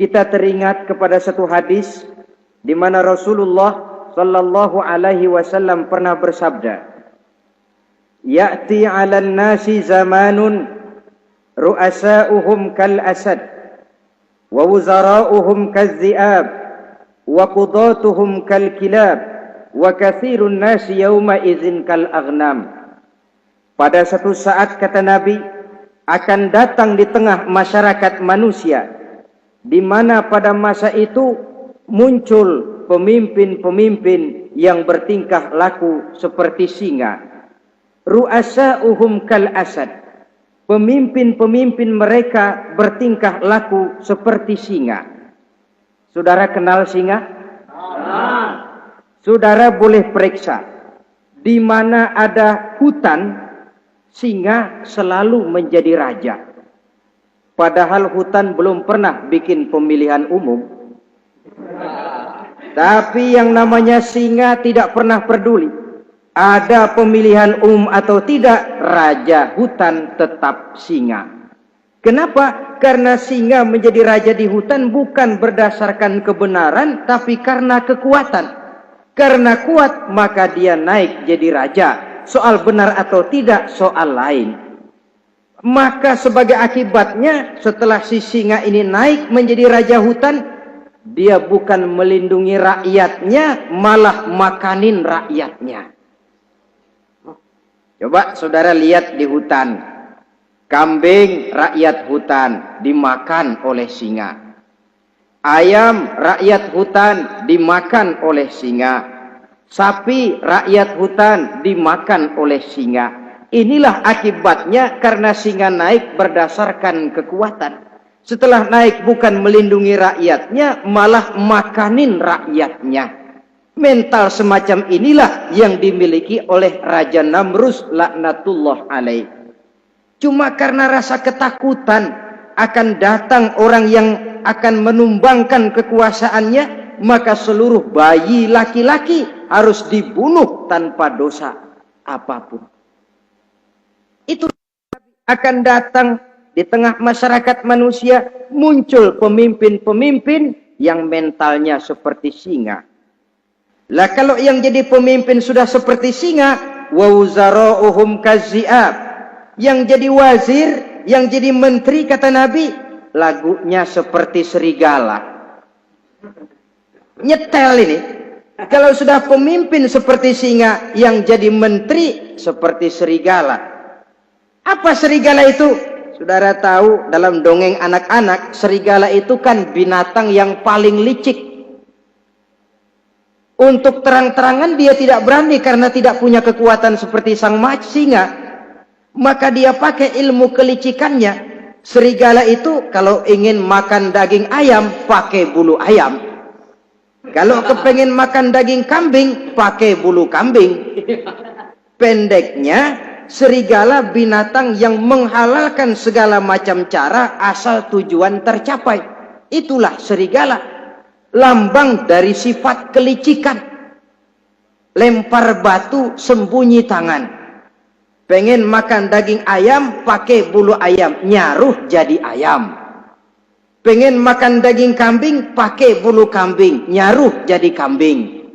kita teringat kepada satu hadis di mana Rasulullah sallallahu alaihi wasallam pernah bersabda, "Ya'ti 'alan nasi zamanun ru'asa'uhum kal asad wa wuzara'uhum kaz-zi'ab wa qudatuhum kal kilab wa katsirun nasi yawma idzin kal aghnam." Pada satu saat, kata Nabi, akan datang di tengah masyarakat manusia, di mana pada masa itu muncul pemimpin-pemimpin yang bertingkah laku seperti singa. Ru'asa'uhum kal asad. Pemimpin-pemimpin mereka bertingkah laku seperti singa. Saudara kenal singa? Saudara boleh periksa, di mana ada hutan, singa selalu menjadi raja. Padahal hutan belum pernah bikin pemilihan umum. Tapi yang namanya singa tidak pernah peduli. Ada pemilihan umum atau tidak, raja hutan tetap singa. Kenapa? Karena singa menjadi raja di hutan bukan berdasarkan kebenaran, tapi karena kekuatan. Karena kuat, maka dia naik jadi raja. Soal benar atau tidak, soal lain. Maka sebagai akibatnya, setelah si singa ini naik menjadi raja hutan, dia bukan melindungi rakyatnya, malah makanin rakyatnya. Coba saudara lihat di hutan. Kambing rakyat hutan dimakan oleh singa. Ayam rakyat hutan dimakan oleh singa. Sapi rakyat hutan dimakan oleh singa. Inilah akibatnya karena singa naik berdasarkan kekuatan. Setelah naik bukan melindungi rakyatnya, malah makanin rakyatnya. Mental semacam inilah yang dimiliki oleh Raja Namrus laknatullah alaih. Cuma karena rasa ketakutan akan datang orang yang akan menumbangkan kekuasaannya, maka seluruh bayi laki-laki harus dibunuh tanpa dosa apapun. Itu akan datang di tengah masyarakat manusia, muncul pemimpin-pemimpin yang mentalnya seperti singa. Lah kalau yang jadi pemimpin sudah seperti singa, wa wuzara'uhum kaz-zi'ab. Yang jadi wazir, yang jadi menteri, kata Nabi, lagunya seperti serigala. Nyetel ini. Kalau sudah pemimpin seperti singa, yang jadi menteri seperti serigala. Apa serigala itu? Saudara tahu dalam dongeng anak-anak, serigala itu kan binatang yang paling licik. Untuk terang-terangan dia tidak berani karena tidak punya kekuatan seperti sang singa. Maka dia pakai ilmu kelicikannya. Serigala itu kalau ingin makan daging ayam, pakai bulu ayam. Kalau kepengen makan daging kambing, pakai bulu kambing. Pendeknya, serigala binatang yang menghalalkan segala macam cara asal tujuan tercapai. Itulah serigala. Lambang dari sifat kelicikan. Lempar batu, sembunyi tangan. Pengen makan daging ayam, pakai bulu ayam, nyaruh jadi ayam. Pengen makan daging kambing, pakai bulu kambing, nyaruh jadi kambing.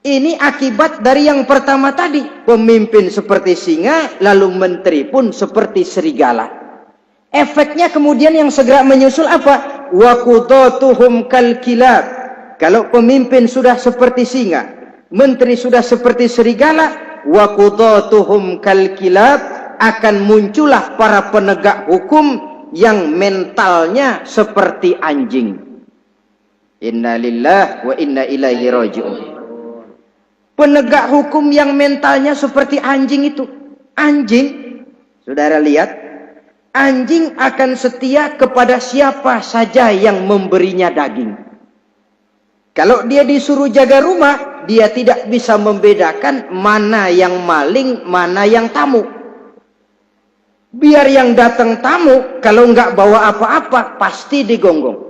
Ini akibat dari yang pertama tadi. Pemimpin seperti singa, lalu menteri pun seperti serigala. Efeknya kemudian yang segera menyusul apa? Wa qudatuhum kal kilab. Kalau pemimpin sudah seperti singa, menteri sudah seperti serigala, wa qudatuhum kal kilab, akan muncullah para penegak hukum yang mentalnya seperti anjing. Inna lillahi wa inna ilaihi raji'un. Penegak hukum yang mentalnya seperti anjing itu. Anjing, saudara lihat, anjing akan setia kepada siapa saja yang memberinya daging. Kalau dia disuruh jaga rumah, dia tidak bisa membedakan mana yang maling, mana yang tamu. Biar yang datang tamu, kalau nggak bawa apa-apa, pasti digonggong.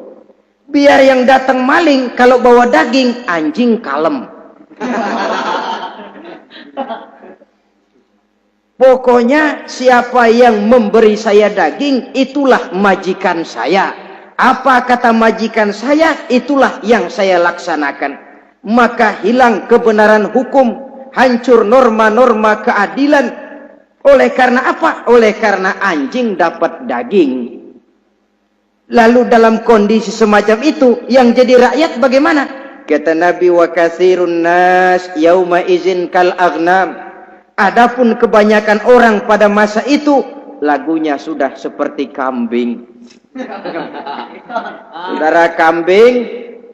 Biar yang datang maling, kalau bawa daging, anjing kalem. Pokoknya siapa yang memberi saya daging, itulah majikan saya. Apa kata majikan saya, itulah yang saya laksanakan. Maka hilang kebenaran hukum, hancur norma-norma keadilan. Oleh karena apa? Oleh karena anjing dapat daging. Lalu dalam kondisi semacam itu, yang jadi rakyat bagaimana? Kata Nabi, wa katsirun nas yauma izin kal aghnam. Adapun kebanyakan orang pada masa itu, lagunya sudah seperti kambing. Saudara,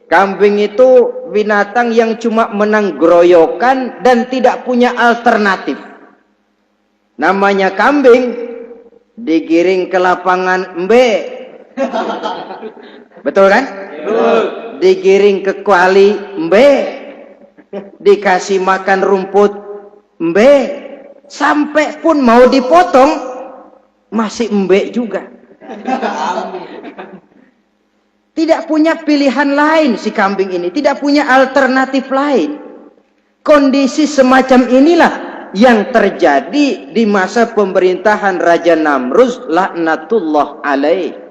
kambing itu binatang yang cuma menang groyokan dan tidak punya alternatif. Namanya kambing, digiring ke lapangan embe. Betul kan? Betul. Digiring ke kuali embe. Dikasih makan rumput embe. Sampai pun mau dipotong masih embe juga. Tidak punya pilihan lain si kambing ini, tidak punya alternatif lain. Kondisi semacam inilah yang terjadi di masa pemerintahan Raja Namruz laknatullah alaih.